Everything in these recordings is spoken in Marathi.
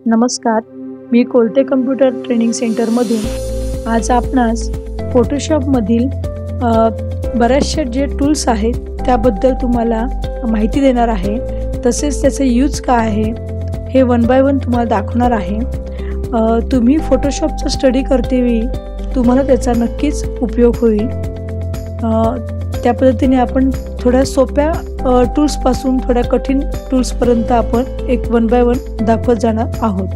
नमस्कार, मी कोलते कम्प्युटर ट्रेनिंग सेंटरमधून आज आपणास फोटोशॉपमधील बऱ्याचशा जे टूल्स आहेत त्याबद्दल तुम्हाला माहिती देणार आहे. तसेच त्याचा यूज काय आहे हे वन बाय वन तुम्हाला दाखवणार आहे. तुम्ही फोटोशॉपचा स्टडी करतेवेळी तुम्हाला त्याचा नक्कीच उपयोग होईल. त्या पद्धतीने आपण थोड्या सोप्या टूल्सपासून थोड्या कठीण टूल्सपर्यंत आपण एक वन बाय वन दाखवत जाणार आहोत.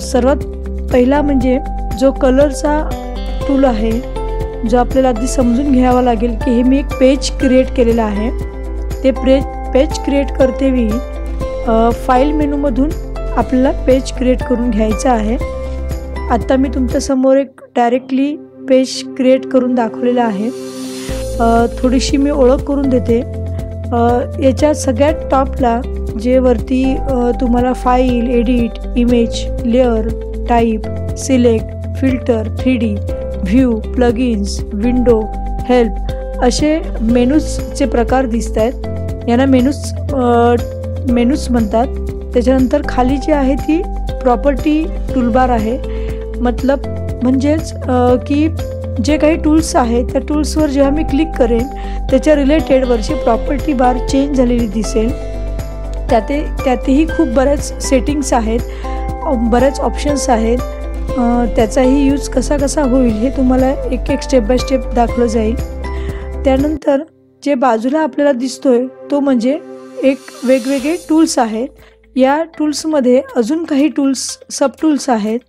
सर्वात पहिला म्हणजे जो कलरचा टूल आहे, जो आपल्याला आधी समजून घ्यावा लागेल की हे मी एक पेज क्रिएट केलेलं आहे. ते पेज क्रिएट करतेवेळी फाईल मेनूमधून आपल्याला पेज क्रिएट करून घ्यायचं आहे. आता मी तुमच्यासमोर एक डायरेक्टली पेज क्रिएट करून दाखवलेलं आहे. थोडीशी मी ओळख करून देते. याच्या सगळ्यात टॉपला जे वरती तुम्हाला file, edit, image, layer, type, select, filter, 3D, view, plugins, window, help असे मेनूजचे प्रकार दिसत आहेत. यांना मेनूज म्हणतात. त्याच्यानंतर खाली जी आहे ती प्रॉपर्टी टूलबार आहे. मतलब म्हणजेच की जे काही टूल्स आहेत त्या टूल्सवर जेव्हा मी क्लिक करेन त्याच्या रिलेटेड वरची प्रॉपर्टी बार चेंज झालेली दिसेल. त्यातही खूप बऱ्याच सेटिंग्स आहेत, बऱ्याच ऑप्शन्स आहेत. त्याचाही यूज कसा होईल हे तुम्हाला एक स्टेप बाय स्टेप दाखवलं जाईल. त्यानंतर जे बाजूला आपल्याला दिसतोय तो म्हणजे एक वेगवेगळे टूल्स आहेत. या टूल्समध्ये अजून काही सब टूल्स आहेत.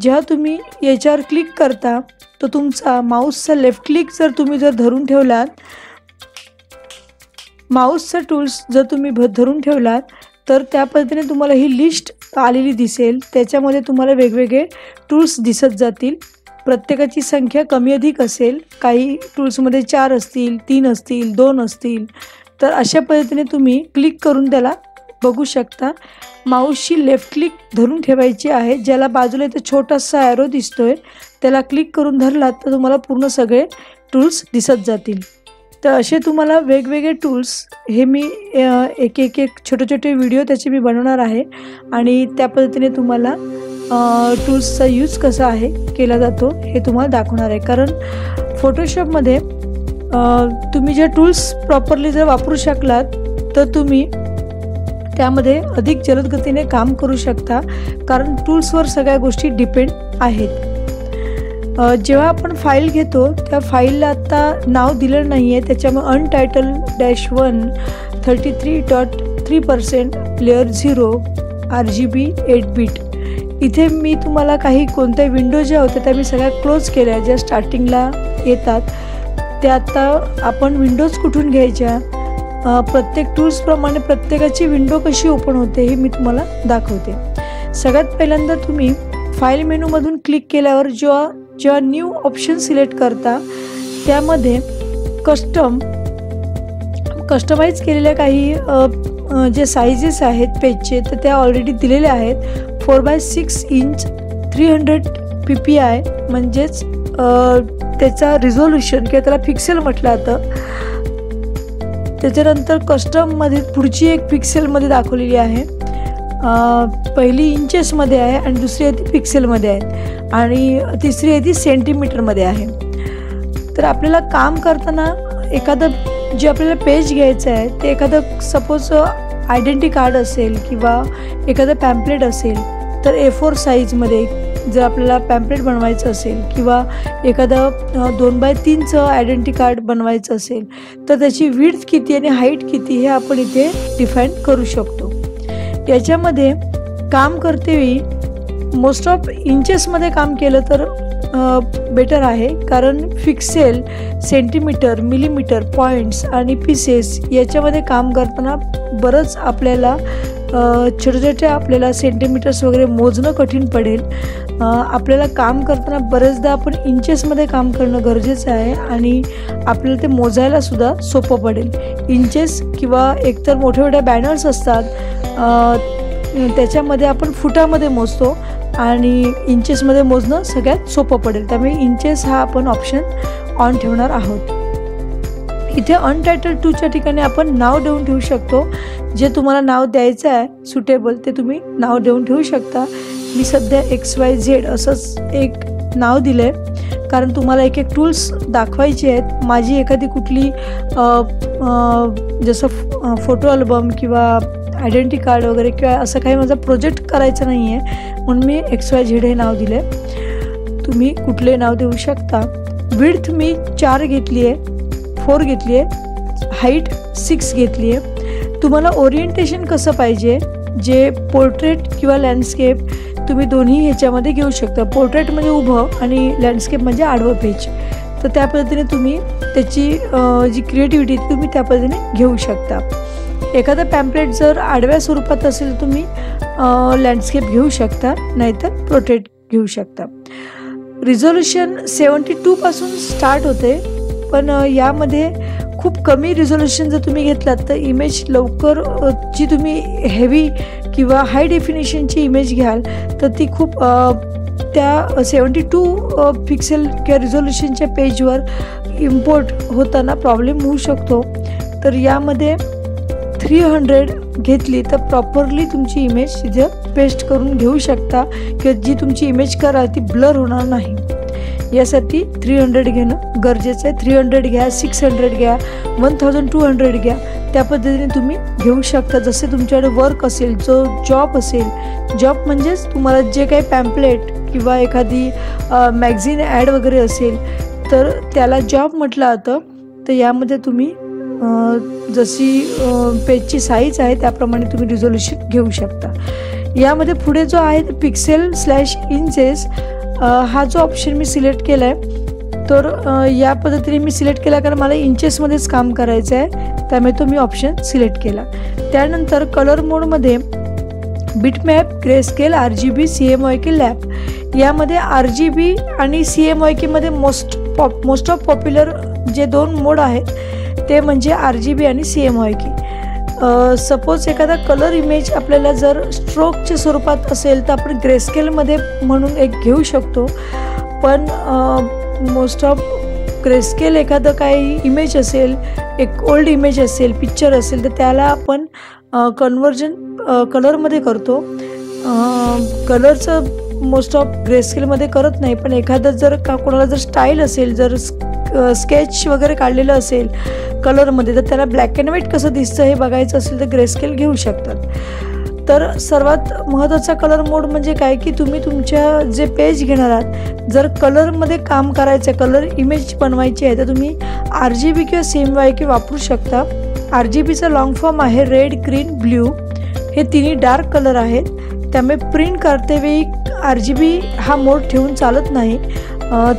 जेव्हा तुम्ही याच्यावर क्लिक करता तो तुमचा माऊसचा लेफ्ट क्लिक जर तुम्ही धरून ठेवलात, माऊसचा टूल्स जर तुम्ही धरून ठेवलात तर त्या पद्धतीने तुम्हाला ही लिस्ट आलेली दिसेल. त्याच्यामध्ये तुम्हाला वेगवेगळे टूल्स दिसत जातील. प्रत्येकाची संख्या कमी अधिक असेल. काही टूल्समध्ये 4 असतील, 3 असतील, 2 असतील. तर अशा पद्धतीने तुम्ही क्लिक करून त्याला बघू शकता. माऊसची लेफ्ट क्लिक धरून ठेवायची आहे. ज्याला बाजूला इथं छोटासा ॲरो दिसतोय त्याला क्लिक करून धरलात तर तुम्हाला पूर्ण सगळे टूल्स दिसत जातील. तर असे तुम्हाला वेगवेगळे टूल्स हे मी एक छोटे व्हिडिओ त्याचे मी बनवणार आहे आणि त्या पद्धतीने तुम्हाला टूल्सचा यूज कसा आहे केला जातो हे तुम्हाला दाखवणार आहे. कारण फोटोशॉपमध्ये तुम्ही जे टूल्स प्रॉपरली जर वापरू शकलात तर तुम्ही त्यामध्ये अधिक जलद गतीने काम करू शकता. कारण टूल्सवर सगळ्या गोष्टी डिपेंड आहेत. जेव्हा आपण फाईल घेतो त्या फाईलला आत्ता नाव दिलं नाही आहे. त्याच्यामुळे untitled-1 33.3% लेअर 0 RGB 8 इथे मी तुम्हाला काही कोणत्या विंडो ज्या होत्या त्या मी सगळ्या क्लोज केल्या, ज्या स्टार्टिंगला येतात. त्या आत्ता आपण विंडोज कुठून घ्यायच्या, प्रत्येक टूल्सप्रमाणे प्रत्येकाची विंडो कशी ओपन होते हे मी तुम्हाला दाखवते. सगळ्यात पहिल्यांदा तुम्ही फाईल मेनूमधून क्लिक केल्यावर जेव्हा न्यू ऑप्शन सिलेक्ट करता त्यामध्ये कस्टमाइज केलेल्या काही जे साईजेस आहेत पेजचे तर त्या ऑलरेडी दिलेल्या आहेत. 4x6 इंच 300 ppi म्हणजेच त्याचा रिझोल्युशन किंवा त्याला पिक्सेल म्हटलं जातं. त्याच्यानंतर कस्टममध्ये पुढची एक पिक्सेलमध्ये दाखवलेली आहे. पहिली इंचेसमध्ये आहे आणि दुसरी आहे ती पिक्सेलमध्ये आहे आणि तिसरी आहे ती सेंटीमीटरमध्ये आहे. तर आपल्याला काम करताना एखादं जे आपल्याला पेज घ्यायचं आहे ते एखादं सपोज आयडेंटिटी कार्ड असेल किंवा एखादं पॅम्पलेट असेल तर A4 साईजमध्ये जर आपल्याला पॅम्पलेट बनवायचं असेल किंवा एखादं 2x3चं आयडेंटिटी कार्ड बनवायचं असेल तर त्याची विड्थ किती आणि हाईट किती हे आपण इथे डिफाईन करू शकतो. याच्यामध्ये काम करतेवेळी मोस्ट ऑफ इंचेसमध्ये काम केलं तर बेटर आहे. कारण पिक्सेल, सेंटीमीटर, मिलीमीटर, पॉईंट्स आणि पीसेस याच्यामध्ये काम करताना बरंच आपल्याला छोटे आपल्याला सेंटीमीटर्स वगैरे मोजणं कठीण पडेल. आपल्याला काम करताना बरेचदा आपण इंचेसमध्ये काम करणं गरजेचं आहे आणि आपल्याला ते मोजायला सुद्धा सोपं पडेल. इंचेस किंवा एकतर मोठ्या बॅनर्स असतात त्याच्यामध्ये आपण फुटामध्ये मोजतो आणि इंचेसमध्ये मोजणं सगळ्यात सोपं पडेल. त्यामुळे इंचेस हा आपण ऑप्शन ऑन ठेवणार आहोत. इथे अनटायटल 2च्या ठिकाणी आपण नाव देऊन ठेवू शकतो. जे तुम्हाला नाव द्यायचं आहे सुटेबल ते तुम्ही नाव देऊन ठेवू शकता. मी सध्या XYZ असंच एक नाव दिलं आहे, कारण तुम्हाला एक एक टूल्स दाखवायचे आहेत. माझी एखादी कुठली जसं फोटो अल्बम किंवा आयडेंटिटी कार्ड वगैरे किंवा असं काही माझा प्रोजेक्ट करायचा नाही आहे, म्हणून मी XYZ हे नाव दिलं आहे. तुम्ही कुठले नाव देऊ शकता. विड्थ मी 4 घेतली आहे, 4 घेतली आहे, हाईट 6 घेतली आहे. तुम्हाला ओरिएंटेशन कसं पाहिजे, जे पोर्ट्रेट किंवा लँडस्केप तुम्ही दोन्ही ह्याच्यामध्ये घेऊ शकता. पोर्ट्रेट म्हणजे उभं आणि लँडस्केप म्हणजे आडवं पेज. तर त्या पद्धतीने तुम्ही त्याची जी क्रिएटिव्हिटी तुम्ही त्या पद्धतीने घेऊ शकता. एखादा पॅम्पलेट जर आडव्या स्वरूपात असेल तर तुम्ही लँडस्केप घेऊ शकता, नाहीतर पोर्ट्रेट घेऊ शकता. रिझोल्युशन 72 पासून स्टार्ट होते, पण यामध्ये खूप कमी रिझोल्युशन जर तुम्ही घेतलात तर इमेज लवकर जी तुम्ही हेवी किंवा हाय डेफिनेशनची इमेज घ्याल तर ती खूप त्या 72 पिक्सेल किंवा रिझोल्युशनच्या पेजवर इम्पोर्ट होताना प्रॉब्लेम होऊ शकतो. तर यामध्ये 300 घेतली तर प्रॉपरली तुमची इमेज तिथं पेस्ट करून घेऊ शकता किंवा जी तुमची इमेज करा ती ब्लर होणार नाही. यासाठी 300 घेणं गरजेचं आहे. 300 घ्या, 600 घ्या, 1200 घ्या, त्या पद्धतीने तुम्ही घेऊ शकता. जसे तुमच्याकडे वर्क असेल, जो जॉब असेल, जॉब म्हणजेच तुम्हाला जे काही पॅम्पलेट किंवा एखादी मॅगझिन ॲड वगैरे असेल तर त्याला जॉब म्हटलं जातं. तर यामध्ये तुम्ही जशी पेजची साईज आहे त्याप्रमाणे तुम्ही रिझोल्युशन घेऊ शकता. यामध्ये पुढे जो आहे पिक्सेल/इंचेस हा जो ऑप्शन मी सिलेक्ट केला आहे, तर या पद्धतीने मी सिलेक्ट केला कारण मला इंचेसमध्येच काम करायचं आहे, त्यामुळे तो मी ऑप्शन सिलेक्ट केला. त्यानंतर कलर मोडमध्ये bitmap, greyscale, RGB, CMYK, lap यामध्ये RGB आणि CMYK मध्ये मोस्ट ऑफ पॉप्युलर जे 2 मोड आहेत ते म्हणजे RGB आणि CMYK. सपोज एखादा कलर इमेज आपल्याला जर स्ट्रोकच्या स्वरूपात असेल तर आपण ग्रेस्केलमध्ये म्हणून एक घेऊ शकतो, पण मोस्ट ऑफ ग्रेस्केल एखादं काही इमेज असेल, एक ओल्ड इमेज असेल, पिक्चर असेल तर त्याला आपण कन्वर्जन कलरमध्ये करतो. कलरचं मोस्ट ऑफ ग्रेस्केलमध्ये करत नाही, पण एखादं जर कोणाला जर स्टाईल असेल, जर स्केच वगैरे काढलेलं असेल कलरमध्ये तर त्याला ब्लॅक अँड व्हाईट कसं दिसतं हे बघायचं असेल तर ग्रेस्केल घेऊ शकतात. तर सर्वात महत्त्वाचा कलर मोड म्हणजे काय की तुम्ही तुमच्या जे पेज घेणार आहात जर कलरमध्ये काम करायचं आहे, कलर इमेज बनवायची आहे तर तुम्ही RGB किंवा CMYK वापरू शकता. RGBचा लॉंग फॉर्म आहे रेड, ग्रीन, ब्ल्यू, हे तिन्ही डार्क कलर आहेत. त्यामुळे प्रिंट करतेवेळी RGB हा मोड ठेवून चालत नाही,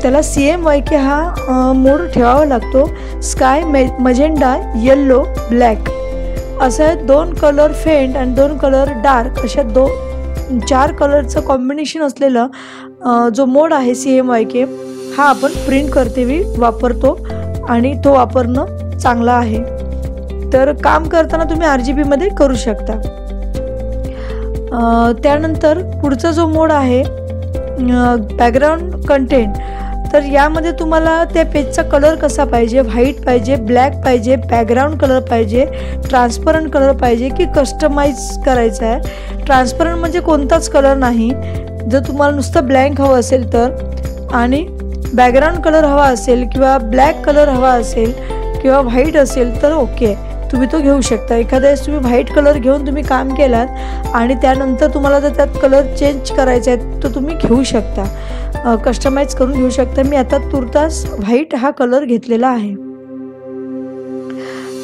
त्याला CMYK हा मोड ठेवावा लागतो. स्काय, मजेंडा, येल्लो, ब्लॅक असा 2 कलर फेंट आणि 2 कलर डार्क अशा 4 कलरचं कॉम्बिनेशन असलेलं जो मोड आहे CMYK हा आपण प्रिंट करतेवेळी वापरतो आणि तो वापरणं चांगला आहे. तर काम करताना तुम्ही RGBमध्ये करू शकता. त्यानंतर पुढचा जो मोड आहे बॅकग्राऊंड कंटेंट, तर यामध्ये तुम्हाला त्या पेजचा कलर कसा पाहिजे, व्हाईट पाहिजे, ब्लॅक पाहिजे, बॅकग्राऊंड कलर पाहिजे, ट्रान्सपरंट कलर पाहिजे की कस्टमाइज करायचा आहे. ट्रान्सपरंट म्हणजे कोणताच कलर नाही, जर तुम्हाला नुसतं ब्लँक हवं असेल तर, आणि बॅकग्राऊंड कलर हवा असेल किंवा ब्लॅक कलर हवा असेल किंवा व्हाईट असेल तर ओके तुम्ही तो घेऊ शकता. एखाद्या वेळेस तुम्ही व्हाईट कलर घेऊन तुम्ही काम केलात आणि त्यानंतर तुम्हाला जर त्यात कलर चेंज करायचा आहे तर तुम्ही घेऊ शकता, कस्टमाइज करून घेऊ शकता. मी आता तुर्तास व्हाईट हा कलर घेतलेला आहे.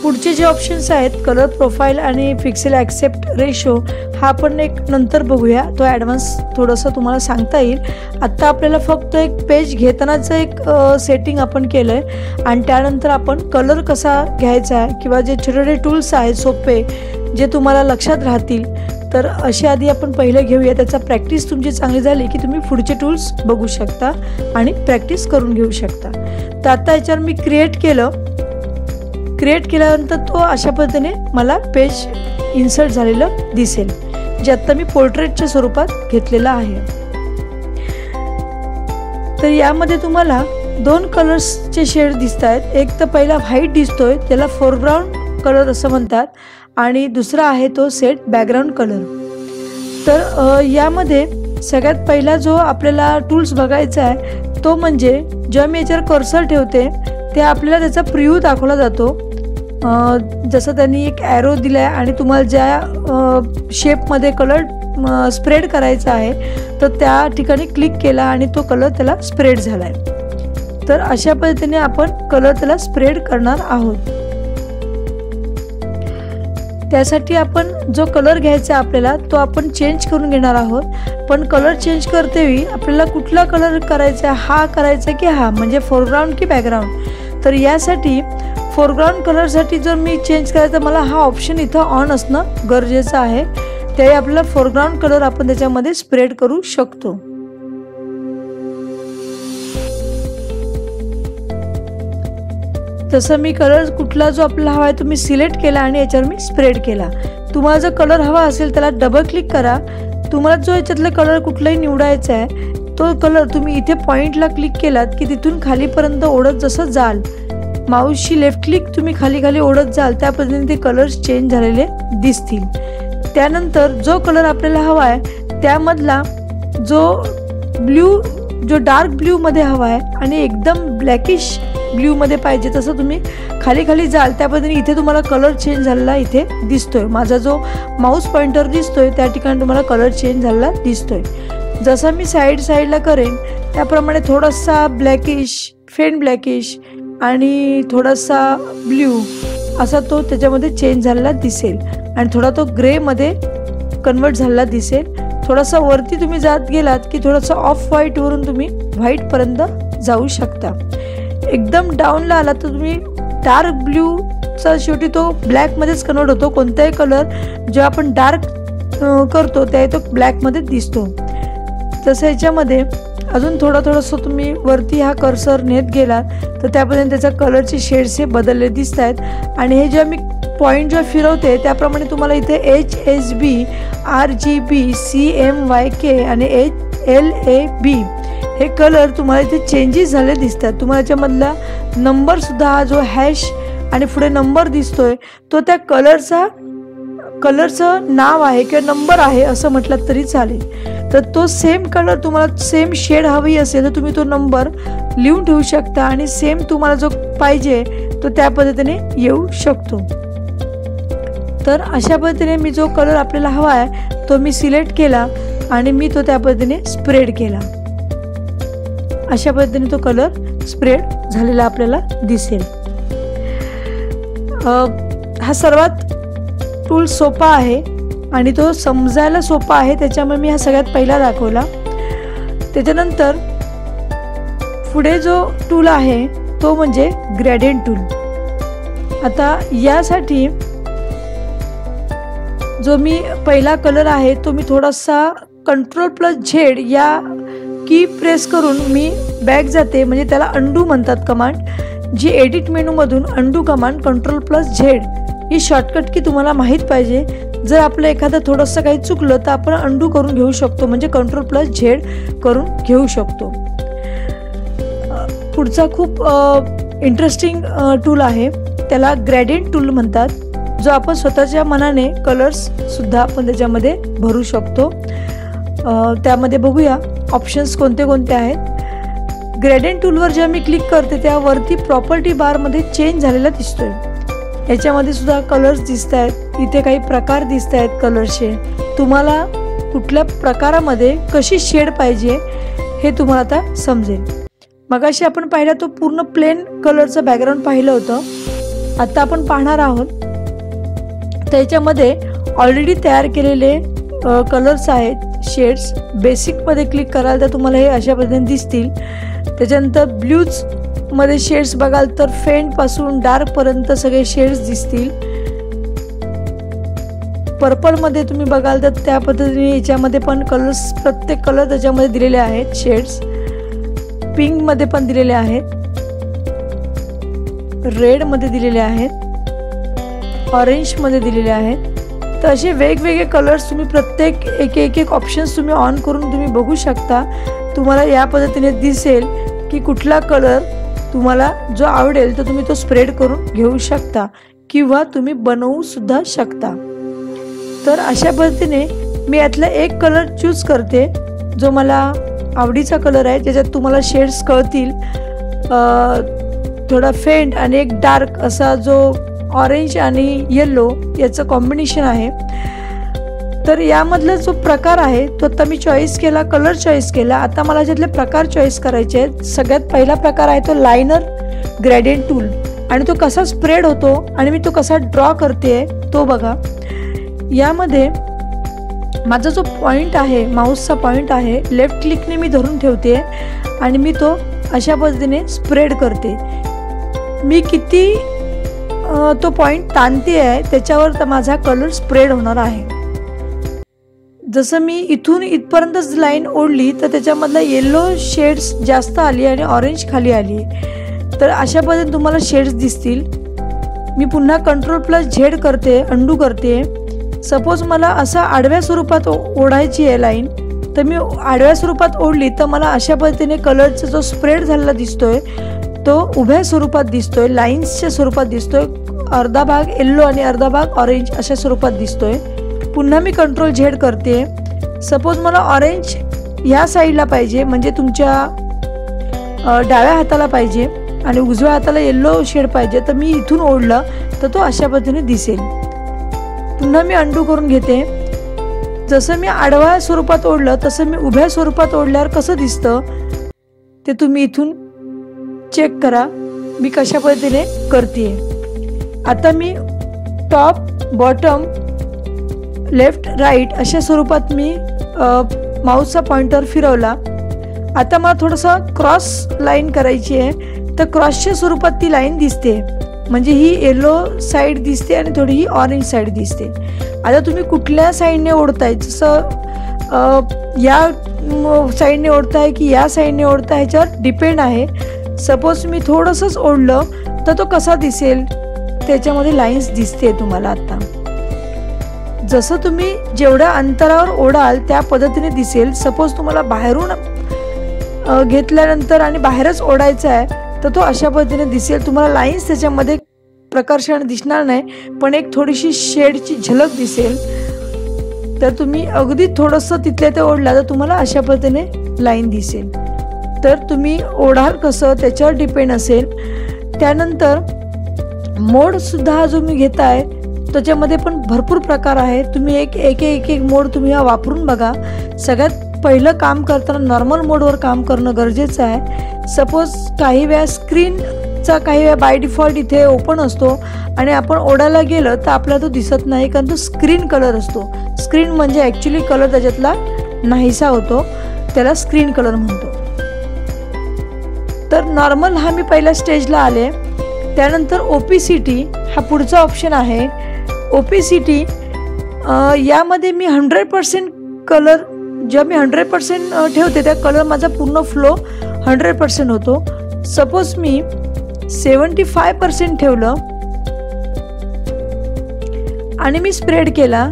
पुढचे जे ऑप्शन्स आहेत कलर प्रोफाईल आणि पिक्सेल ॲक्सेप्ट रेशो हा आपण एक नंतर बघूया, तो ॲडव्हान्स थोडंसं तुम्हाला सांगता येईल. आत्ता आपल्याला फक्त एक पेज घेतानाचं एक सेटिंग आपण केलं आहे आणि त्यानंतर आपण कलर कसा घ्यायचा आहे किंवा जे छोटे छोटे टूल्स आहेत सोपे जे तुम्हाला लक्षात राहतील तर अशी आधी आपण पहिलं घेऊया. त्याचा प्रॅक्टिस तुमची चांगली झाली की तुम्ही पुढचे टूल्स बघू शकता आणि प्रॅक्टिस करून घेऊ शकता. तर आता याच्यावर मी क्रिएट केल्यानंतर तो अशा पद्धतीने मला पेज इन्सर्ट झालेलं दिसेल, जे आत्ता मी पोर्ट्रेटच्या स्वरूपात घेतलेलं आहे. तर यामध्ये तुम्हाला दोन कलर्सचे शेड दिसत आहेत. एक तर पहिला व्हाईट दिसतोय, त्याला फोरग्राऊंड कलर असं म्हणतात, आणि दुसरा आहे तो सेट बॅकग्राऊंड कलर. तर यामध्ये सगळ्यात पहिला जो आपल्याला टूल्स बघायचा आहे तो म्हणजे जेव्हा मी याच्यावर कर्सर ठेवते ते आपल्याला त्याचा प्रिव्ह्यू दाखवला जातो. जसं त्यांनी एक ॲरो दिला आहे आणि तुम्हाला ज्या शेपमध्ये कलर स्प्रेड करायचा आहे तर त्या ठिकाणी क्लिक केला आणि तो कलर त्याला स्प्रेड झाला आहे. तर अशा पद्धतीने आपण कलर त्याला स्प्रेड करणार आहोत. त्यासाठी आपण जो कलर घ्यायचा आपल्याला तो आपण चेंज करून घेणार आहोत. पण कलर चेंज करतेवेळी आपल्याला कुठला कलर करायचा, हा करायचा की हा, म्हणजे फोरग्राऊंड की बॅकग्राऊंड. तर यासाठी फोरग्राऊंड कलरसाठी जर मी चेंज करायचा, मला हा ऑप्शन इथं ऑन असणं गरजेचं आहे. त्यावेळी आपल्याला फोरग्राऊंड कलर आपण त्याच्यामध्ये स्प्रेड करू शकतो. तसं मी कलर कुठला जो आपल्याला हवा आहे तो मी सिलेक्ट केला आणि याच्यावर मी स्प्रेड केला. तुम्हाला जर कलर हवा असेल त्याला डबल क्लिक करा. तुम्हाला जो याच्यातला कलर कुठलाही निवडायचा आहे तो कलर तुम्ही इथे पॉईंटला क्लिक केलात की तिथून खालीपर्यंत ओढत जसं जाल, माऊसची लेफ्ट क्लिक तुम्ही खाली खाली ओढत जाल, त्या पद्धतीने ते कलर्स चेंज झालेले दिसतील. त्यानंतर जो कलर आपल्याला हवा आहे त्यामधला जो डार्क ब्ल्यूमध्ये हवा आहे आणि एकदम ब्लॅकिश ब्ल्यूमध्ये पाहिजे तसं तुम्ही खाली खाली जाल, त्या पद्धतीने इथे तुम्हाला कलर चेंज झालेला इथे दिसतोय. माझा जो माऊस पॉइंटर दिसतोय त्या ठिकाणी तुम्हाला कलर चेंज झालेला दिसतोय. जसं मी साईडला करेन त्याप्रमाणे थोडासा ब्लॅकिश, फेंट ब्लॅकिश आणि थोडासा ब्ल्यू असा तो त्याच्यामध्ये चेंज झालेला दिसेल आणि थोडा तो ग्रेमध्ये कन्वर्ट झालेला दिसेल. थोडासा वरती तुम्ही जात गेलात की थोडासा ऑफ व्हाईटवरून तुम्ही व्हाईटपर्यंत जाऊ शकता. एकदम डाऊनला आला तर तुम्ही डार्क ब्ल्यूचा शेवटी तो ब्लॅकमध्येच कन्वर्ट होतो. कोणताही कलर जेव्हा आपण डार्क करतो त्यावेळी तो ब्लॅकमध्ये दिसतो. तसं याच्यामध्ये अजून थोडंसं तुम्ही वरती हा कर्सर नेत गेलात तर त्यापर्यंत त्याचा कलरचे शेड्स हे बदलले दिसत आहेत. आणि हे जेव्हा मी पॉईंट जेव्हा फिरवते त्याप्रमाणे तुम्हाला इथे HSB, RGB, CMYK आणि LAB हे कलर तुम्हाला इथे चेंजेस झाले दिसतात. तुम्हाला याच्यामधला नंबरसुद्धा हा जो हॅश आणि पुढे नंबर दिसतोय तो त्या कलरचं नाव आहे किंवा नंबर आहे असं म्हटलं तरी चालेल. तर तो सेम कलर तुम्हाला सेम शेड हवी असेल तर तुम्ही तो नंबर लिहून ठेवू शकता आणि सेम तुम्हाला जो पाहिजे तो त्या पद्धतीने येऊ शकतो. तर अशा पद्धतीने मी जो कलर आपल्याला हवा आहे तो मी सिलेक्ट केला आणि मी तो त्या पद्धतीने स्प्रेड केला. अशा पद्धतीने तो कलर स्प्रेड झालेला आपल्याला दिसेल. हा सर्वात टूल सोपा आहे आणि तो समजायला सोपा आहे, त्याच्यामुळे मी हा सगळ्यात पहिला दाखवला. त्याच्यानंतर पुढे जो टूल आहे तो म्हणजे ग्रेडियंट टूल. आता यासाठी जो मी पहिला कलर आहे तो मी थोडासा Ctrl+Z या की प्रेस करून मी बॅक जाते, म्हणजे त्याला अंडू म्हणतात कमांड. जी एडिट मेनूमधून अंडू कमांड Ctrl+Z ही शॉर्टकट की तुम्हाला माहीत पाहिजे. जर आपलं एखादं थोडंसं काही चुकलं तर आपण अंडू करून घेऊ शकतो, म्हणजे Ctrl+Z करून घेऊ शकतो. पुढचा खूप इंटरेस्टिंग टूल आहे, त्याला ग्रेडियंट टूल म्हणतात, जो आपण स्वतःच्या मनाने कलर्ससुद्धा आपण त्याच्यामध्ये भरू शकतो. त्यामध्ये बघूया ऑप्शन्स कोणते कोणते आहेत. ग्रेडियंट टूलवर जेव्हा मी क्लिक करते त्यावरती प्रॉपर्टी बारमध्ये चेंज झालेला दिसतोय. याच्यामध्ये सुद्धा कलर्स दिसत आहेत, इथे काही प्रकार दिसत आहेत कलरचे. तुम्हाला कुठल्या प्रकारामध्ये कशी शेड पाहिजे हे तुम्हाला आता समजेल. मगाशी आपण पाहिला तो पूर्ण प्लेन कलरचं बॅकग्राऊंड पाहिलं होतं. आता आपण पाहणार आहोत त्याच्यामध्ये ऑलरेडी तयार केलेले कलर्स आहेत, शेड्स. बेसिकमध्ये क्लिक कराल तर तुम्हाला हे अशा पद्धतीने दिसतील. त्याच्यानंतर ब्ल्यूजमध्ये शेड्स बघाल तर फेंटपासून डार्कपर्यंत सगळे शेड्स दिसतील. पर्पलमध्ये तुम्ही बघाल तर त्या पद्धतीने याच्यामध्ये पण कलर्स, प्रत्येक कलर त्याच्यामध्ये दिलेले आहेत शेड्स. पिंकमध्ये पण दिलेले आहेत, रेडमध्ये दिलेले आहेत, ऑरेंजमध्ये दिलेले आहेत. तर असे वेगवेगळे कलर्स तुम्ही प्रत्येक एक ऑप्शन्स तुम्ही ऑन करून तुम्ही बघू शकता. तुम्हाला या पद्धतीने दिसेल की कुठला कलर तुम्हाला जो आवडेल तर तुम्ही तो स्प्रेड करून घेऊ शकता किंवा तुम्ही बनवू सुद्धा शकता। तर अशा पद्धतीने मी यातला एक कलर चूज करते जो मला आवडीचा कलर आहे, ज्याच्यात तुम्हाला शेड्स कळतील, थोडा फेंट आणि एक डार्क असा जो ऑरेंज आणि येलो याचं कॉम्बिनेशन आहे। तर यामधला जो प्रकार आहे तो आता मी चॉईस केला, कलर चॉईस केला। आता मला ज्यातले प्रकार चॉईस करायचे आहेत, सगळ्यात पहिला प्रकार आहे तो लायनर ग्रेडियंट टूल आणि तो कसा स्प्रेड होतो आणि मी तो कसा ड्रॉ करते तो बघा। यामध्ये माझा जो पॉइंट आहे, माऊसचा पॉइंट आहे, लेफ्ट क्लिकने मी धरून ठेवते आणि मी तो अशा पद्धतीने स्प्रेड करते। मी किती तो पॉइंट ताणते आहे त्याच्यावर तर माझा कलर स्प्रेड होणार आहे। जसं मी इथून इथपर्यंतच लाईन ओढली तर त्याच्यामधला येलो शेड्स जास्त आली आणि ऑरेंज खाली आली, तर अशा पद्धतीने तुम्हाला शेड्स दिसतील। मी पुन्हा Ctrl+Z करते, अंडू करते। सपोज मला असा आडव्या स्वरूपात ओढायची आहे लाईन, तर मी आडव्या स्वरूपात ओढली तर मला अशा पद्धतीने कलरचा जो स्प्रेड झालेला दिसतोय तो उभ्या स्वरूपात दिसतोय, लाईन्सच्या स्वरूपात दिसतोय। अर्धा भाग येलो आणि अर्धा भाग ऑरेंज अशा स्वरूपात दिसतोय। पुन्हा मी Ctrl+Z करते। सपोज मला ऑरेंज ह्या साईडला पाहिजे, म्हणजे तुमच्या डाव्या हाताला पाहिजे आणि उजव्या हाताला येलो शेड पाहिजे, तर मी इथून ओढलं तर तो अशा पद्धतीने दिसेल। पुन्हा मी अंडू करून घेते। जसं मी आडव्या स्वरूपात ओढलं तसं मी उभ्या स्वरूपात ओढल्यावर कसं दिसतं ते तुम्ही इथून चेक करा मी कशा पद्धतीने करते। आता मी टॉप, बॉटम, लेफ्ट, राईट अशा स्वरूपात मी माऊसचा पॉइंटर फिरवला। आता मला थोडंसं क्रॉस लाईन करायची आहे, तर क्रॉसच्या स्वरूपात ती लाईन दिसते, म्हणजे ही येलो साईड दिसते आणि थोडी ही ऑरेंज साईड दिसते। आता तुम्ही कुठल्या साईडने ओढताय, जसं या साईडने ओढताय की या साईडने ओढताय ह्याच्यावर डिपेंड आहे। सपोज मी थोडंसंच ओढलं तर तो कसा दिसेल त्याच्यामध्ये लाईन्स दिसते तुम्हाला। आता जसं तुम्ही जेवढ्या अंतरावर ओढाल त्या पद्धतीने दिसेल। सपोज तुम्हाला बाहेरून घेतल्यानंतर आणि बाहेरच ओढायचं आहे तर तो अशा पद्धतीने दिसेल। तुम्हाला लाईन्स त्याच्यामध्ये प्रकर्षाने दिसणार नाही, पण एक थोडीशी शेडची झलक दिसेल। तर तुम्ही अगदी थोडंसं तिथल्या ते ओढला तर तुम्हाला अशा पद्धतीने लाईन दिसेल। तर तुम्ही ओढाल कसं त्याच्यावर डिपेंड असेल। त्यानंतर मोड सुद्धा हा जो मी घेताय त्याच्यामध्ये पण भरपूर प्रकार आहे। तुम्ही एक मोड तुम्ही हा वापरून बघा। सगळ्यात पहिलं काम करताना नॉर्मल मोडवर काम करणं गरजेचं आहे। सपोज काही वेळा स्क्रीनचा काही वेळा बाय डिफॉल्ट इथे ओपन असतो आणि आपण ओढायला गेलं तर आपल्याला तो दिसत नाही, कारण तो स्क्रीन कलर असतो। स्क्रीन म्हणजे ॲक्च्युली कलर त्याच्यातला नाहीसा होतो, त्याला स्क्रीन कलर म्हणतो। तर नॉर्मल हा मी पहिल्या स्टेजला आले। त्यानंतर ओपीसीटी हा पुढचा ऑप्शन आहे। ओपीसीटी यामध्ये मी 100% कलर, जेव्हा मी 100% ठेवते त्या कलर माझा पूर्ण फ्लो 100% होतो। सपोज मी 75% ठेवलं आणि मी स्प्रेड केला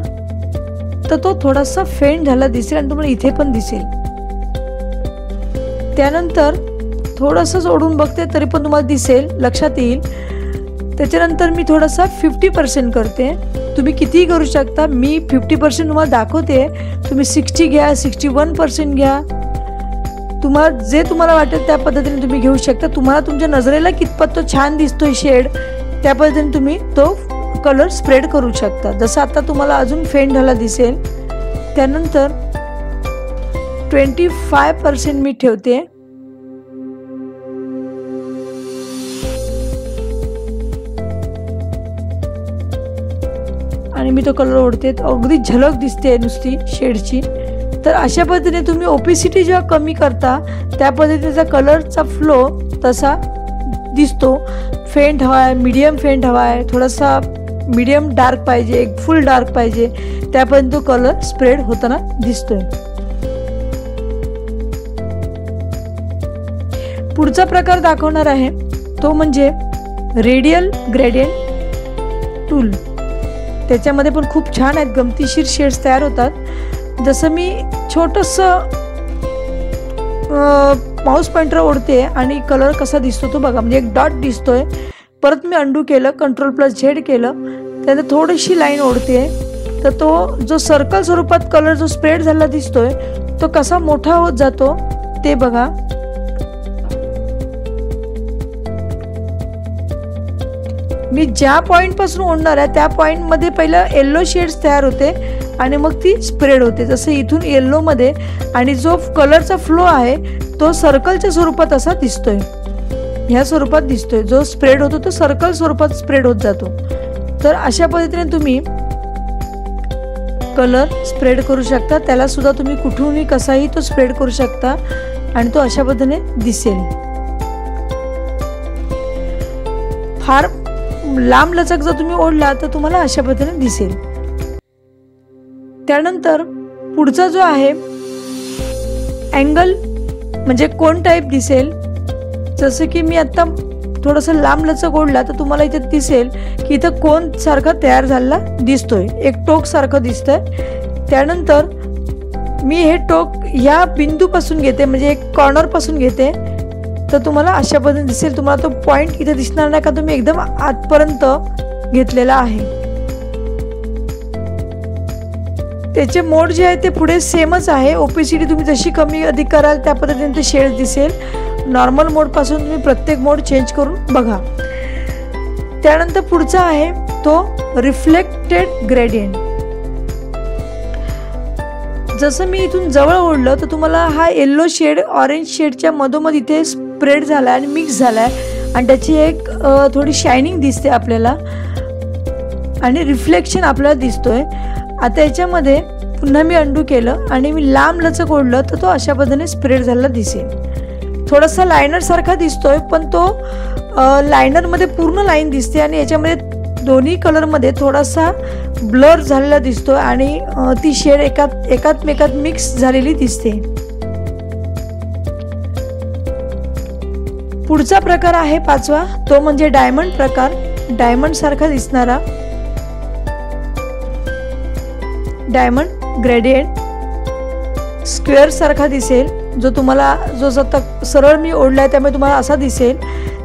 तर तो थोडासा फेंट झाला दिसेल आणि तुम्हाला इथे पण दिसेल। त्यानंतर थोडंसं ओढून बघते तरी पण तुम्हाला दिसेल, लक्षात येईल। त्याच्यानंतर मी थोडासा 50% करते। तुम्ही कितीही करू शकता, मी 50% तुम्हाला दाखवते। तुम्ही 60 घ्या, 61% घ्या, तुम्हाला जे तुम्हाला वाटेल त्या पद्धतीने तुम्ही घेऊ शकता। तुम्हाला तुमच्या नजरेला कितपत तो छान दिसतोय शेड त्या पद्धतीने तुम्ही तो कलर स्प्रेड करू शकता। जसं आता तुम्हाला अजून फेंट झाला दिसेल। त्यानंतर 25% मी ठेवते आणि मी तो कलर ओढते, अगदी झलक दिसते नुसती शेडची। तर अशा पद्धतीने तुम्ही ओपीसीटी जेव्हा कमी करता त्या पद्धतीचा कलरचा फ्लो तसा दिसतो। फेंट हवा आहे, मीडियम फेंट हवा आहे, थोडासा मीडियम डार्क पाहिजे, एक फुल डार्क पाहिजे, त्यापर्यंत तो कलर स्प्रेड होताना दिसतोय। पुढचा प्रकार दाखवणार आहे तो म्हणजे रेडियल ग्रेडियंट टूल। त्याच्यामध्ये पण खूप छान आहेत, गमतीशीर शेड्स तयार होतात। जसं मी छोटंसं माऊस पॉइंटर ओढते आणि कलर कसा दिसतो तो बघा, म्हणजे एक डॉट दिसतोय. परत मी अंडू केलं, Ctrl+Z केलं, त्यानंतर थोडीशी लाईन ओढते, तर तो जो सर्कल स्वरूपात कलर जो स्प्रेड झाला दिसतोय तो कसा मोठा होत जातो ते बघा. मी ज्या पॉइंट पासून ओढणार आहे त्या पॉइंट मध्ये पहिलं येलो शेड्स तयार होते आणि मग ती स्प्रेड होते. जसं इथून येलो मध्ये आणि जो कलरचा फ्लो आहे तो सर्कलच्या स्वरूपात असा दिसतोय, ह्या स्वरूपात दिसतोय. जो स्प्रेड होतो तो सर्कल स्वरूपात स्प्रेड होत जातो. तर अशा पद्धतीने तुम्ही कलर स्प्रेड करू शकता. त्याला सुद्धा तुम्ही कुठूनही कसाही तो स्प्रेड करू शकता आणि तो अशा पद्धतीने दिसेल. फार लांब लचक जर तुम्ही ओढला तर तुम्हाला अशा पद्धतीने दिसेल. त्यानंतर पुढचा जो आहे अँगल म्हणजे कोन टाईप दिसेल. जसं की मी आता थोडंसं लांब लचक ओढला तर तुम्हाला इथे दिसेल की इथं कोन सारखा तयार झालेला दिसतोय, एक टोक सारखं दिसतंय. त्यानंतर मी हे टोक ह्या बिंदूपासून घेते, म्हणजे एक कॉर्नर पासून घेते, तर तुम्हाला अशा पद्धतीने दिसेल. तुम्हाला तो पॉइंट इथे दिसणार नाही का तुम्ही एकदम आतपर्यंत घेतलेला आहे. त्याचे मोड जे आहे ते पुढे सेमच आहे. ओपेसिटी तुम्ही जशी कमी अधिक कराल त्या पद्धतीने ते शेड दिसेल. नॉर्मल मोड पासून तुम्ही प्रत्येक मोड चेंज करून बघा. त्यानंतर पुढचा आहे तो रिफ्लेक्टेड ग्रेडियंट. जसं मी इथून जवळ ओढलं तर तुम्हाला हा येलो शेड ऑरेंज शेडच्या मधोमध इथे स्प्रेड झालाय आणि मिक्स झालाय आणि त्याची एक थोडी शायनिंग दिसते आपल्याला आणि रिफ्लेक्शन आपल्याला दिसतोय. आता याच्यामध्ये पुन्हा मी अंडू केलं आणि मी लांब लचक ओढलं तर तो अशा पद्धतीने स्प्रेड झालेला दिसेल. थोडासा लायनर सारखा दिसतोय पण तो लायनर मध्ये पूर्ण लाईन दिसते आणि याच्यामध्ये दोन्ही कलर मध्ये थोडासा ब्लर झालेला दिसतोय आणि ती शेड एकामेकात मिक्स झालेली दिसते. पुढचा प्रकार आहे पाचवा, तो म्हणजे डायमंड प्रकार. डायमंड सारखा दिसणारा डायमंड ग्रेडियंट स्क्वेअर सारखा दिसेल. जो तुम्हाला जो सरळ मी ओढलाय त्यामुळे तुम्हाला असा दिसेल.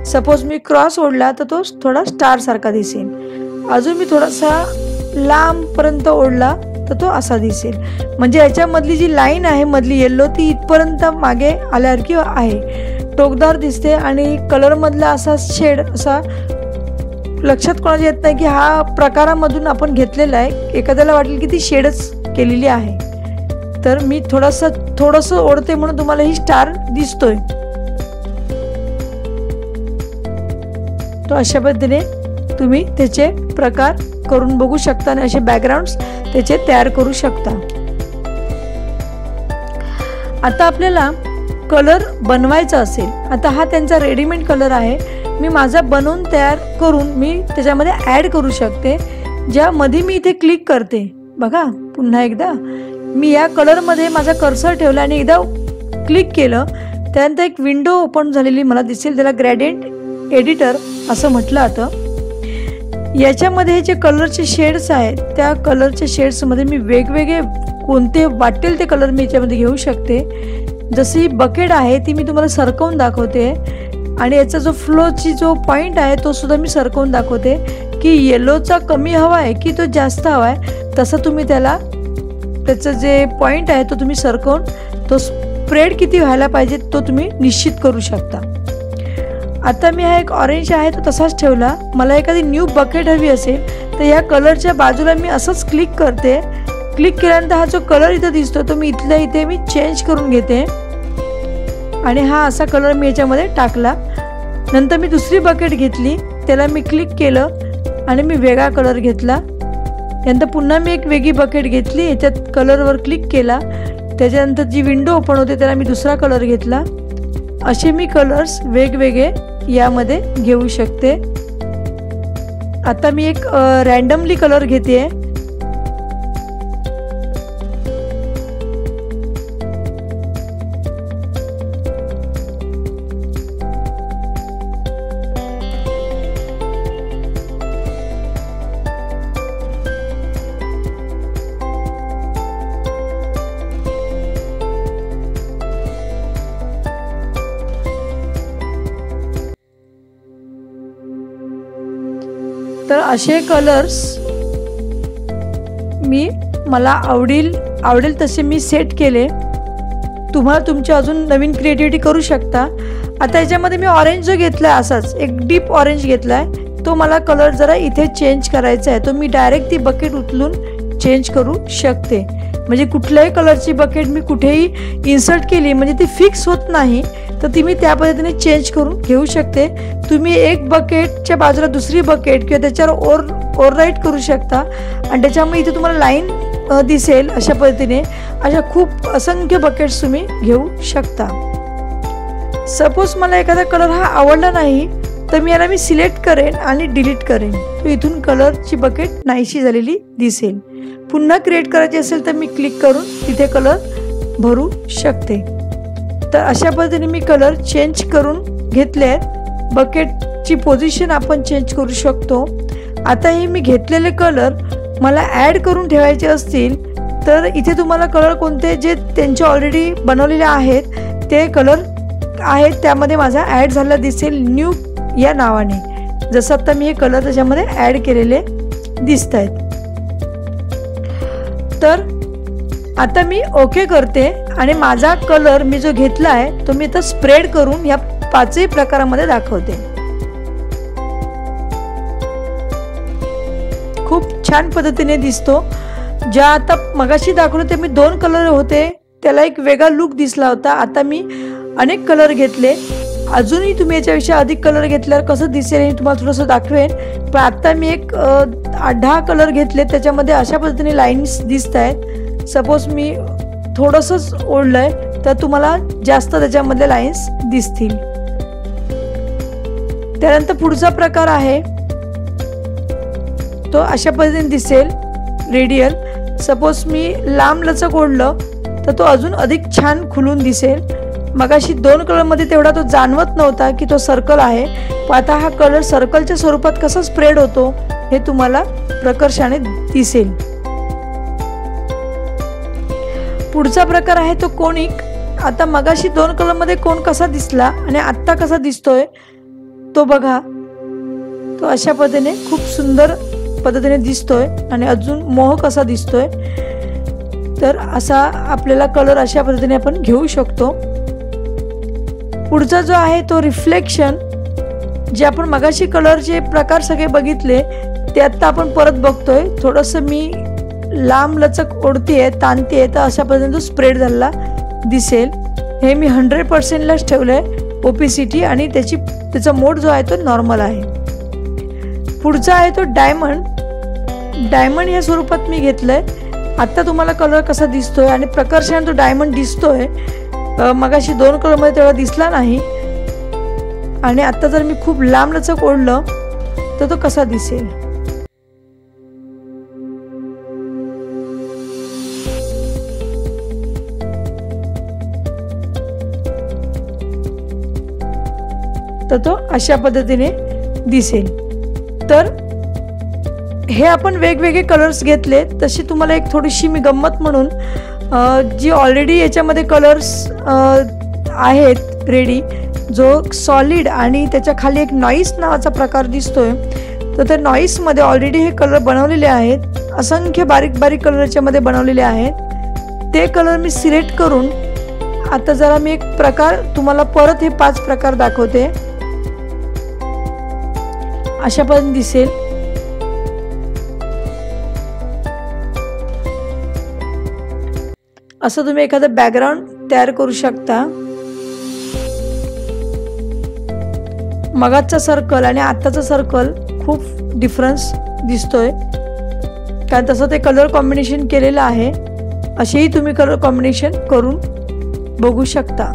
सपोज मी क्रॉस ओढला तर तो थोडा स्टार सारखा दिसेल. अजून मी थोडासा लांब पर्यंत ओढला तर तो असा दिसेल. म्हणजे याच्यामधली जी लाईन आहे मधली येल्लो ती इथपर्यंत मागे आल्यासारखी आहे, टोकदार दिसते आणि कलर मधला असा शेड असा लक्षात कोणाच्या येत नाही की हा प्रकारामधून आपण घेतलेला आहे. एखाद्याला वाटेल की ती शेडच केलेली आहे. तर मी थोडंसं ओढते म्हणून तुम्हाला ही स्टार दिसतोय. तो अशा पद्धतीने तुम्ही त्याचे प्रकार करून बघू शकता आणि असे बॅकग्राऊंड्स त्याचे तयार करू शकता. आता आपल्याला कलर बनवायचा असेल, आता हा त्यांचा रेडीमेड कलर आहे, मी माझा बनवून तयार करून मी त्याच्यामध्ये ॲड करू शकते. ज्यामध्ये मी इथे क्लिक करते बघा, पुन्हा एकदा मी या कलरमध्ये माझा कर्सर ठेवला आणि एकदा क्लिक केलं त्यानंतर एक विंडो ओपन झालेली मला दिसेल. त्याला ग्रेडियंट एडिटर असं म्हटलं जातं. याच्यामध्ये जे कलरचे शेड्स आहेत त्या कलरच्या शेड्समध्ये मी वेगवेगळे कोणते वाटेल ते कलर मी याच्यामध्ये घेऊ शकते. जशी बकेट आहे ती मी तुम्हाला सरकवून दाखवते आणि याचा जो फ्लोची जो पॉईंट आहे तो सुद्धा मी सरकवून दाखवते की येलोचा कमी हवा आहे की तो जास्त हवा आहे. तसं तुम्ही त्याचं जे पॉईंट आहे तो तुम्ही सरकवून तो स्प्रेड किती व्हायला पाहिजे तो तुम्ही निश्चित करू शकता. आता मी हा एक ऑरेंज आहे तो तसाच ठेवला. मला एखादी न्यू बकेट हवी असेल तर या कलरच्या बाजूला मी असंच क्लिक करते. क्लिक केल्यानंतर हा जो कलर इथं दिसतो तो मी इथल्या इथे मी चेंज करून घेते आणि हा असा कलर मी याच्यामध्ये टाकला. नंतर मी दुसरी बकेट घेतली, त्याला मी क्लिक केलं आणि मी वेगळा कलर घेतला. त्यानंतर पुन्हा मी एक वेगळी बकेट घेतली, याच्यात कलरवर क्लिक केला. त्याच्यानंतर जी विंडो ओपन होते त्याला मी दुसरा कलर घेतला. असे मी कलर्स वेगवेगळे यामध्ये घेऊ शकते. आता मी एक रँडमली कलर घेते. तर असे कलर्स मला आवडेल तसे मी सेट केले। तुम्हाला तुमची अजून नवीन क्रिएटिव्हिटी करू शकता। आता याच्यामध्ये मी ऑरेंज जो घेतला आहे, असाच एक डीप ऑरेंज घेतला आहे, तो मला कलर जरा इथे चेंज करायचा आहे। तो मी डायरेक्ट ती बकेट उचलून चेंज करू शकते। म्हणजे कुठल्याही कलरची बकेट मी कुठेही इन्सर्ट केली म्हणजे ती फिक्स होत नाही, तर ती मी त्या पद्धतीने चेंज करून घेऊ शकते। तुम्ही एक बकेटच्या बाजूला दुसरी बकेट किंवा त्याच्यावर ओव्हरराईट करू शकता आणि त्याच्यामुळे इथे तुम्हाला लाईन दिसेल। अशा पद्धतीने अशा खूप असंख्य बकेट्स तुम्ही घेऊ शकता। सपोज मला एखादा कलर हा आवडला नाही तर मी याला सिलेक्ट करेन आणि डिलीट करेन, तो इथून कलरची बकेट नाहीशी झालेली दिसेल। पुन्हा क्रिएट करायची असेल तर मी क्लिक करून तिथे कलर भरू शकते। तर अशा पद्धतीने मी कलर चेंज करून घेतले आहेत। बकेटची पोझिशन आपण चेंज करू शकतो। आता हे मी घेतलेले कलर मला ॲड करून ठेवायचे असतील तर इथे तुम्हाला कलर कोणते जे त्यांचे ऑलरेडी बनवलेले आहेत ते कलर आहेत त्यामध्ये माझा ॲड झालेला दिसेल न्यू या नावाने। जसं आता मी हे कलर त्याच्यामध्ये ॲड केलेले दिसत आहेत। तर आता मी ओके करते आणि माझा कलर मी जो घेतला आहे तो मी आता स्प्रेड करून या 5ही प्रकारामध्ये दाखवते। खूप छान पद्धतीने दिसतो। ज्या आता मगाशी दाखवले ते मी 2 कलर होते, त्याला एक वेगळा लुक दिसला होता। आता मी अनेक कलर घेतले, अजूनही तुम्ही याच्यापेक्षा अधिक कलर घेतल्यावर कसं दिसेल हे तुम्हाला थोडंसं दाखवेन। पण आता मी एक 8-10 कलर घेतले, त्याच्यामध्ये अशा पद्धतीने लाईन्स दिसत आहेत। सपोज मी थोडंसंच ओढलंय तर तुम्हाला जास्त त्याच्यामध्ये लाईन्स दिसतील। त्यानंतर पुढचा प्रकार आहे तो अशा पद्धतीने दिसेल रेडियल। सपोज मी लांब लचक ओढलं तर तो अजून अधिक छान खुलून दिसेल। मगाशी 2 कलरमध्ये तेवढा तो जाणवत नव्हता की तो सर्कल आहे, पण आता हा कलर सर्कलच्या स्वरूपात कसा स्प्रेड होतो हे तुम्हाला प्रकर्षाने दिसेल। पुढचा प्रकार आहे तो कोनिक। आता मगाशी 2 कलरमध्ये कोन कसा दिसला आणि आत्ता कसा दिसतोय तो बघा। तो अशा पद्धतीने खूप सुंदर पद्धतीने दिसतोय आणि अजून मोह कसा दिसतोय। तर असा आपल्याला कलर अशा पद्धतीने आपण घेऊ शकतो। पुढचा जो आहे तो रिफ्लेक्शन, जे आपण मगाशी कलरचे प्रकार सगळे बघितले ते आता आपण परत बघतोय। थोडंसं मी लांब लचक ओढतेय, ताणतेय, तर अशा पद्धतीने तो स्प्रेड झालेला दिसेल। हे मी 100% लाच ठेवलंय ओपीसीटी आणि त्याचा मोड जो आहे तो नॉर्मल आहे। पुढचा आहे तो डायमंड या स्वरूपात मी घेतलंय। आता तुम्हाला कलर कसा दिसतोय आणि प्रकर्षाने तो डायमंड दिसतोय। मगाशी 2 कलरमध्ये तेवढा दिसला नाही आणि आता जर मी खूप लांब लचक ओढलं तर तो कसा दिसेल। तर तो अशा पद्धतीने दिसेल। तर हे आपण वेगवेगळे कलर्स घेतले। तशी तुम्हाला एक थोडीशी मी गंमत म्हणून जी ऑलरेडी याच्यामध्ये कलर्स आहेत रेडी, जो सॉलिड आणि त्याच्या खाली एक नॉईस नावाचा प्रकार दिसतोय, तर त्या नॉईसमध्ये ऑलरेडी हे कलर बनवलेले आहेत। असंख्य बारीक बारीक कलर याच्यामध्ये बनवलेले आहेत। ते कलर मी सिलेक्ट करून आता जरा मी एक प्रकार तुम्हाला परत हे 5 प्रकार दाखवते। अशा पद्धतीने दिसेल। असं तुम्ही एखादं बॅकग्राऊंड तयार करू शकता। मगाचा सर्कल आणि आत्ताचा सर्कल खूप डिफरन्स दिसतोय, कारण तसं ते कलर कॉम्बिनेशन केलेलं आहे। असेही तुम्ही कलर कॉम्बिनेशन करून बघू शकता।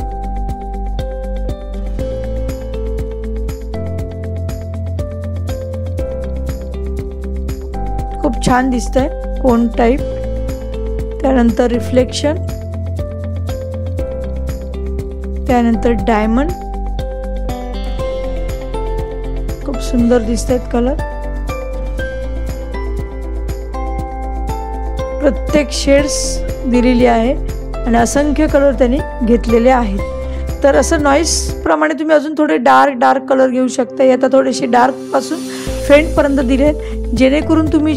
खूप छान दिसतंय कोन टाइप। त्यानंतर रिफ्लेक्शन, त्यानंतर डायमंड, खूप सुंदर दिसतात कलर। प्रत्येक शेड्स दिलेली आहे आणि असंख्य कलर त्यांनी घेतलेले आहेत। तर असं नॉईस प्रमाणे तुम्ही अजून थोडे डार्क कलर घेऊ शकता। आता थोडेसे डार्क पासून फ्रंटपर्यंत दिलेत, जेणेकरून तुम्ही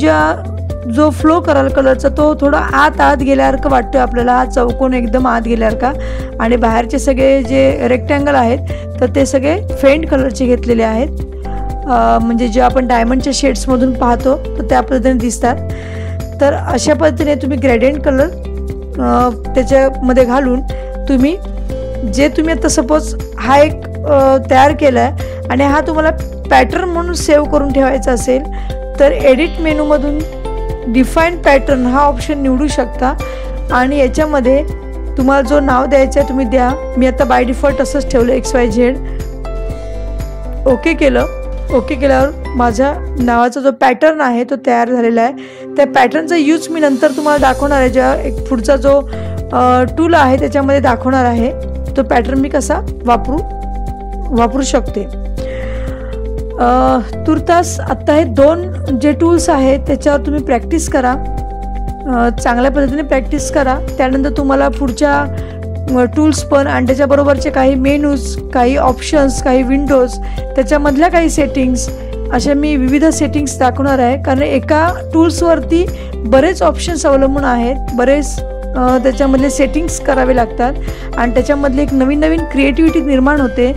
जो फ्लो कराल कलरचा तो थोडा आत गेल्यासारखं वाटतं आपल्याला, हा चौकोन एकदम आत गेल्यासारखा. आणि बाहेरचे सगळे जे रेक्टँगल आहेत तर ते सगळे फेंट कलरचे घेतलेले आहेत, म्हणजे जे आपण डायमंडच्या शेड्समधून पाहतो तर त्या पद्धतीने दिसतात. तर अशा पद्धतीने तुम्ही ग्रेडियंट कलर त्याच्यामध्ये घालून तुम्ही आता सपोज हा एक तयार केला आहे आणि हा तुम्हाला पॅटर्न म्हणून सेव्ह करून ठेवायचा असेल तर एडिट मेनूमधून डिफाईन पॅटर्न हा ऑप्शन निवडू शकता आणि याच्यामध्ये तुम्हाला जो नाव द्यायचं आहे तुम्ही द्या. मी आता बाय डिफॉल्ट असंच ठेवलं XYZ. ओके केलं. ओके केल्यावर माझ्या नावाचा जो पॅटर्न आहे तो तयार झालेला आहे. त्या पॅटर्नचा यूज मी नंतर तुम्हाला दाखवणार आहे, ज्या एक पुढचा जो टूल आहे त्याच्यामध्ये दाखवणार आहे तो पॅटर्न मी कसा वापरू शकते. तुर्तास आत्ता हे 2 जे टूल्स आहेत त्याच्यावर तुम्ही प्रॅक्टिस करा, चांगल्या पद्धतीने प्रॅक्टिस करा. त्यानंतर तुम्हाला पुढच्या टूल्स पण आणि त्याच्याबरोबरचे काही मेनूज, काही ऑप्शन्स, काही विंडोज, त्याच्यामधल्या काही सेटिंग्स, अशा मी विविध सेटिंग्स दाखवणार आहे. कारण एका टूल्सवरती बरेच ऑप्शन्स अवलंबून आहेत, बरेच त्याच्यामधले सेटिंग्स करावे लागतात आणि त्याच्यामधले एक नवीन क्रिएटिव्हिटी निर्माण होते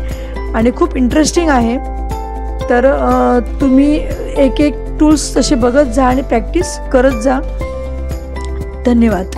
आणि खूप इंटरेस्टिंग आहे. तर तुम्ही एक टूल्स तसे बघत जा आणि प्रॅक्टिस करत जा. धन्यवाद.